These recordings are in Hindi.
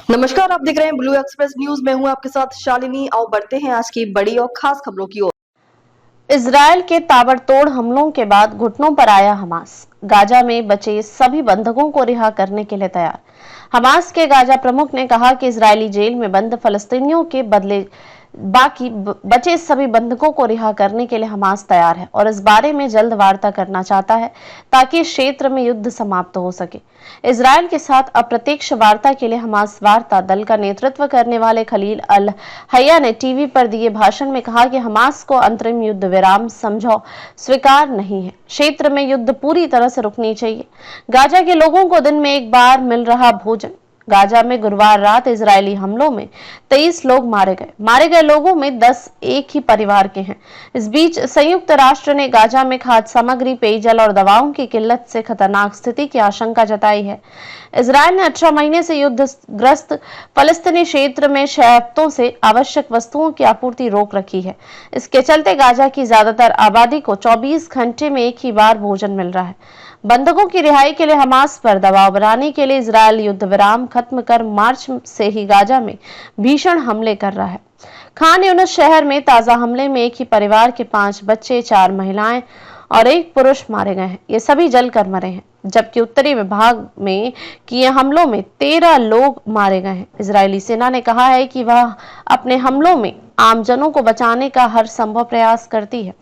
नमस्कार, आप देख रहे हैं ब्लू एक्सप्रेस न्यूज। मैं हूं आपके साथ शालिनी। आओ बढ़ते हैं आज की बड़ी और खास खबरों की ओर। इजरायल के ताबड़तोड़ हमलों के बाद घुटनों पर आया हमास। गाजा में बचे सभी बंधकों को रिहा करने के लिए तैयार। हमास के गाजा प्रमुख ने कहा कि इजरायली जेल में बंद फलस्तीनियों के बदले बाकी बचे सभी बंधकों को रिहा करने के लिए हमास तैयार है और इस बारे में जल्द वार्ता करना चाहता है ताकि क्षेत्र में युद्ध समाप्त हो सके। इजरायल के साथ अप्रत्यक्ष वार्ता के लिए हमास वार्ता दल का नेतृत्व करने वाले खलील अल हया ने टीवी पर दिए भाषण में कहा कि हमास को अंतरिम युद्ध विराम समझौता स्वीकार नहीं है। क्षेत्र में युद्ध पूरी तरह से रुकनी चाहिए। गाजा के लोगों को दिन में एक बार मिल रहा भोजन। गाजा में गुरुवार रात इजरायली हमलों में 23 लोग मारे गए लोगों में 10 एक ही परिवार के हैं। इस बीच संयुक्त राष्ट्र ने गाजा में खाद्य सामग्री, पेयजल और दवाओं की किल्लत से खतरनाक स्थिति की आशंका जताई है। इजरायल ने 18 महीने से युद्धग्रस्त फलस्तीनी क्षेत्र में 6 हफ्तों से आवश्यक वस्तुओं की आपूर्ति रोक रखी है। इसके चलते गाजा की ज्यादातर आबादी को 24 घंटे में एक ही बार भोजन मिल रहा है। बंधकों की रिहाई के लिए हमास पर दबाव बनाने के लिए इजरायल युद्ध विराम खत्म कर मार्च से ही गाजा में भीषण हमले कर रहा है। खान यूनिस शहर में ताजा हमले में एक ही परिवार के 5 बच्चे, 4 महिलाएं और 1 पुरुष मारे गए हैं। ये सभी जलकर मरे हैं, जबकि उत्तरी विभाग में किए हमलों में 13 लोग मारे गए हैं। इजरायली सेना ने कहा है कि वह अपने हमलों में आमजनों को बचाने का हर संभव प्रयास करती है।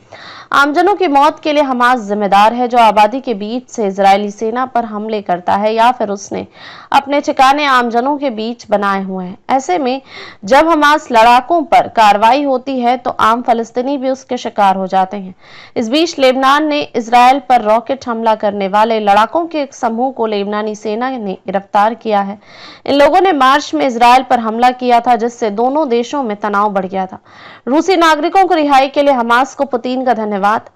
आमजनों की मौत के लिए हमास जिम्मेदार है, जो आबादी के बीच से इजरायली सेना पर हमले करता है या फिर उसने अपने ठिकाने आमजनों के बीच बनाए हुए हैं। ऐसे में जब हमास लड़ाकों पर कार्रवाई होती है तो आम फलस्तीनी भी उसके शिकार हो जाते हैं। इस बीच लेबनान ने इजरायल पर रॉकेट हमला करने वाले लड़ाकों के एक समूह को लेबनानी सेना ने गिरफ्तार किया है। इन लोगों ने मार्च में इजरायल पर हमला किया था, जिससे दोनों देशों में तनाव बढ़ गया था। रूसी नागरिकों को रिहाई के लिए हमास को पुतिन का धन्यवाद।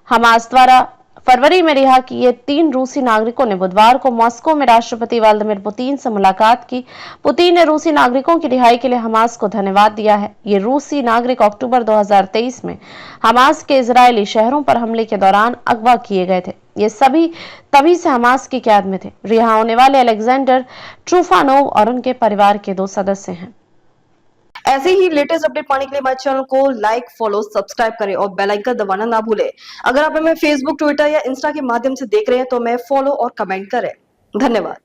हमास द्वारा फरवरी में रिहा किए 3 रूसी नागरिकों ने बुधवार को मॉस्को में राष्ट्रपति व्लादिमीर पुतिन से मुलाकात की। पुतिन ने रूसी नागरिकों की रिहाई के लिए हमास को धन्यवाद दिया है। ये रूसी नागरिक अक्टूबर 2023 में हमास के इजरायली शहरों पर हमले के दौरान अगवा किए गए थे। ये सभी तभी से हमास की कैद में थे। रिहा होने वाले अलेक्जेंडर ट्रूफानोव और उनके परिवार के 2 सदस्य हैं। ऐसे ही लेटेस्ट अपडेट पाने के लिए हमारे चैनल को लाइक, फॉलो, सब्सक्राइब करें और बेल आइकन दबाना ना भूलें। अगर आप हमें फेसबुक, ट्विटर या इंस्टा के माध्यम से देख रहे हैं तो हमें फॉलो और कमेंट करें। धन्यवाद।